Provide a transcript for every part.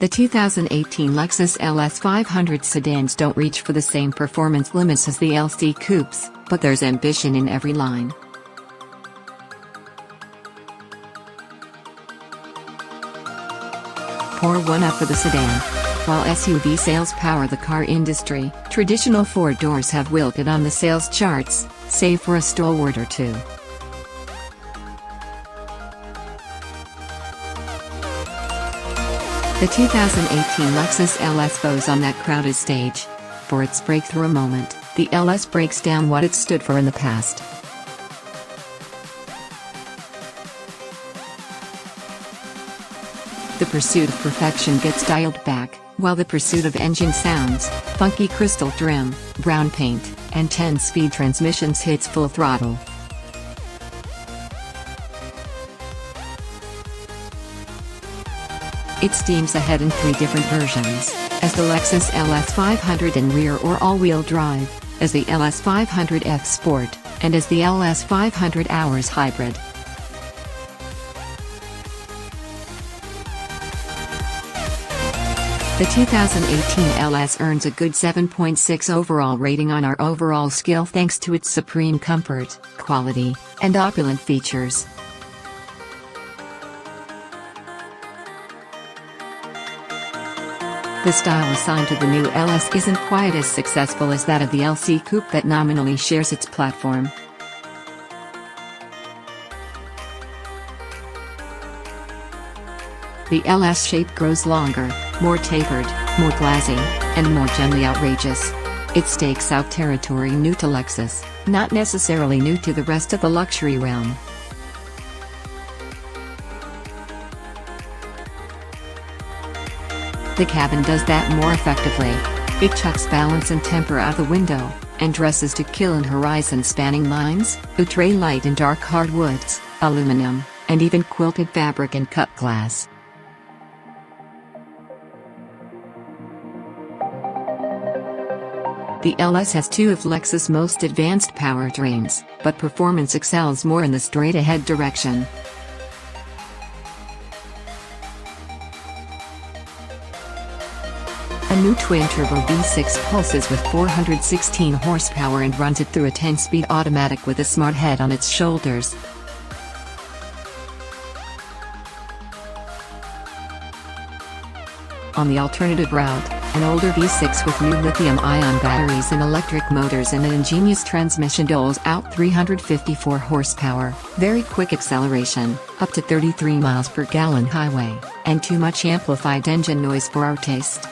The 2018 Lexus LS 500 sedans don't reach for the same performance limits as the LC coupes, but there's ambition in every line. Pour one up for the sedan. While SUV sales power the car industry, traditional four doors have wilted on the sales charts, save for a stalwart or two. The 2018 Lexus LS bows on that crowded stage. For its breakthrough moment, the LS breaks down what it stood for in the past. The pursuit of perfection gets dialed back, while the pursuit of engine sounds, funky crystal trim, brown paint, and 10-speed transmissions hits full throttle. It steams ahead in three different versions, as the Lexus LS 500 in rear or all-wheel drive, as the LS 500F Sport, and as the LS 500 Hours Hybrid. The 2018 LS earns a good 7.6 overall rating on our overall scale thanks to its supreme comfort, quality, and opulent features. The style assigned to the new LS isn't quite as successful as that of the LC Coupe that nominally shares its platform. The LS shape grows longer, more tapered, more glassy, and more gently outrageous. It stakes out territory new to Lexus, not necessarily new to the rest of the luxury realm. The cabin does that more effectively. It chucks balance and temper out the window, and dresses to kill in horizon-spanning lines, outre light and dark hardwoods, aluminum, and even quilted fabric and cut glass. The LS has two of Lexus' most advanced powertrains, but performance excels more in the straight-ahead direction. A new twin-turbo V6 pulses with 416 horsepower and runs it through a 10-speed automatic with a smart head on its shoulders. On the alternative route, an older V6 with new lithium-ion batteries and electric motors and an ingenious transmission doles out 354 horsepower, very quick acceleration, up to 33 miles per gallon highway, and too much amplified engine noise for our taste.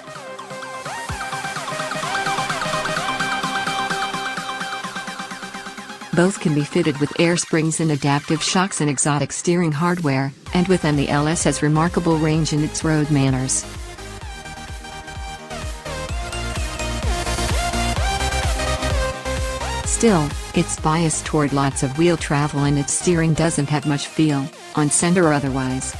Both can be fitted with air springs and adaptive shocks and exotic steering hardware, and with them the LS has remarkable range in its road manners. Still, it's biased toward lots of wheel travel and its steering doesn't have much feel, on center or otherwise.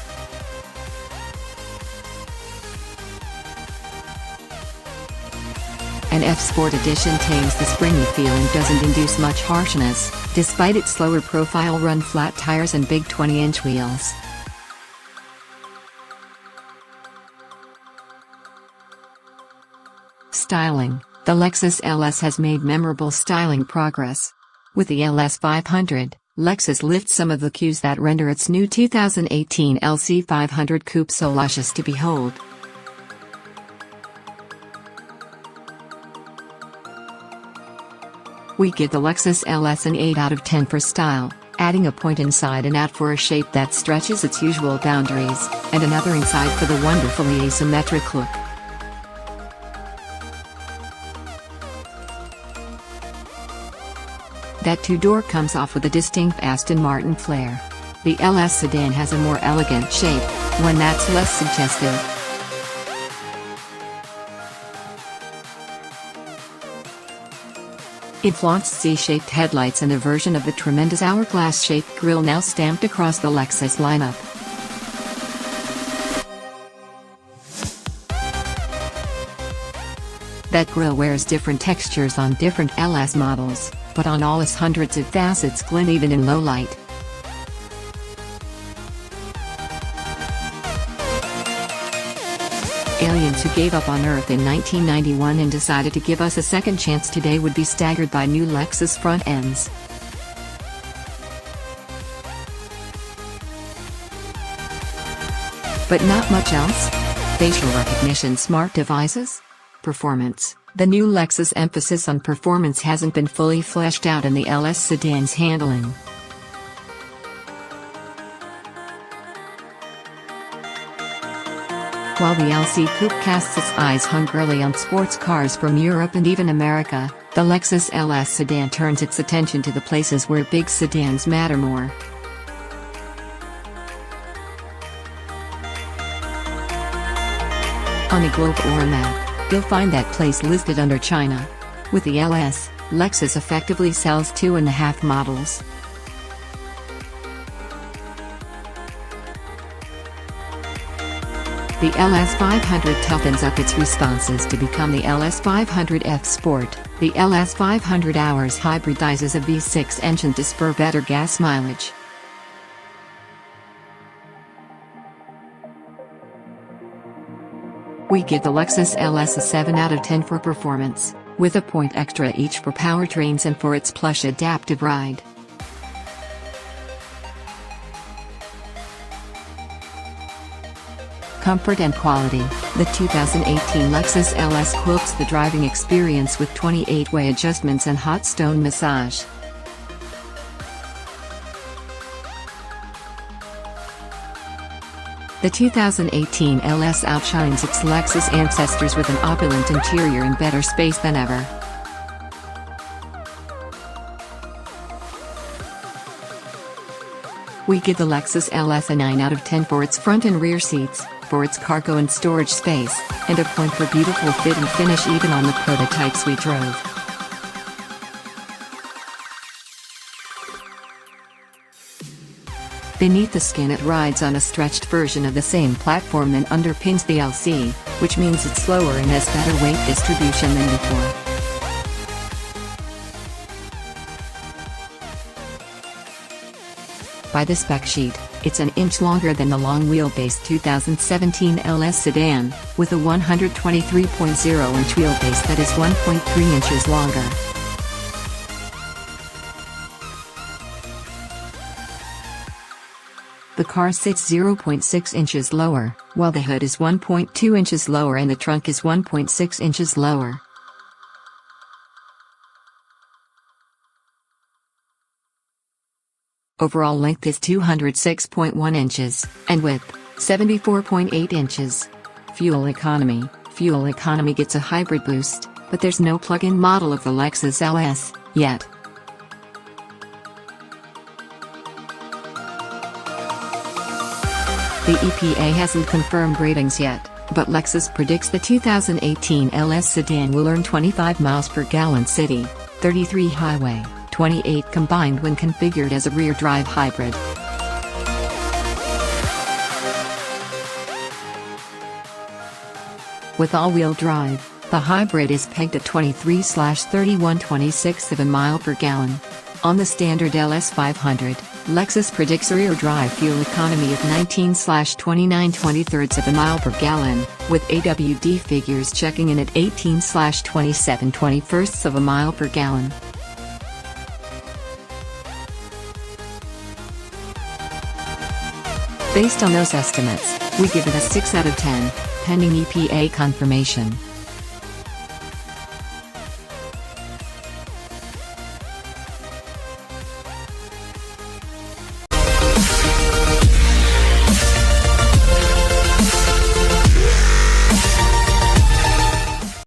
An F Sport Edition tames the springy feel and doesn't induce much harshness, despite its slower profile run flat tires and big 20-inch wheels. Styling. The Lexus LS has made memorable styling progress. With the LS 500, Lexus lifts some of the cues that render its new 2018 LC 500 Coupe so luscious to behold. We give the Lexus LS an 8 out of 10 for style, adding a point inside and out for a shape that stretches its usual boundaries, and another inside for the wonderfully asymmetric look. That two-door comes off with a distinct Aston Martin flair. The LS sedan has a more elegant shape, one that's less suggestive. It flaunts C-shaped headlights and a version of the tremendous hourglass-shaped grille now stamped across the Lexus lineup. That grille wears different textures on different LS models, but on all its hundreds of facets glint even in low light. Aliens who gave up on Earth in 1991 and decided to give us a second chance today would be staggered by new Lexus front ends. But not much else? Facial recognition smart devices? Performance. The new Lexus emphasis on performance hasn't been fully fleshed out in the LS sedan's handling. While the LC Coupe casts its eyes hungrily on sports cars from Europe and even America, the Lexus LS sedan turns its attention to the places where big sedans matter more. On a globe or a map, you'll find that place listed under China. With the LS, Lexus effectively sells 2.5 models. The LS 500 toughens up its responses to become the LS 500F Sport. The LS 500 Hours hybridizes a V6 engine to spur better gas mileage. We give the Lexus LS a 7 out of 10 for performance, with a point extra each for powertrains and for its plush adaptive ride. Comfort and quality. The 2018 Lexus LS quilts the driving experience with 28-way adjustments and hot stone massage. The 2018 LS outshines its Lexus ancestors with an opulent interior and better space than ever. We give the Lexus LS a 9 out of 10 for its front and rear seats, for its cargo and storage space, and a point for beautiful fit and finish even on the prototypes we drove. Beneath the skin, it rides on a stretched version of the same platform that underpins the LC, which means it's slower and has better weight distribution than before. By the spec sheet, it's an inch longer than the long-wheelbase 2017 LS sedan, with a 123.0-inch wheelbase that is 1.3 inches longer. The car sits 0.6 inches lower, while the hood is 1.2 inches lower and the trunk is 1.6 inches lower. Overall length is 206.1 inches, and width, 74.8 inches. Fuel economy. Fuel economy gets a hybrid boost, but there's no plug-in model of the Lexus LS, yet. The EPA hasn't confirmed ratings yet, but Lexus predicts the 2018 LS sedan will earn 25 miles per gallon city, 33 highway, 28 combined when configured as a rear-drive hybrid. With all-wheel drive, the hybrid is pegged at 23/31/26 mile per gallon. On the standard LS 500, Lexus predicts a rear-drive fuel economy of 19/29/23 mile per gallon, with AWD figures checking in at 18/27/21 mile per gallon. Based on those estimates, we give it a 6 out of 10, pending EPA confirmation.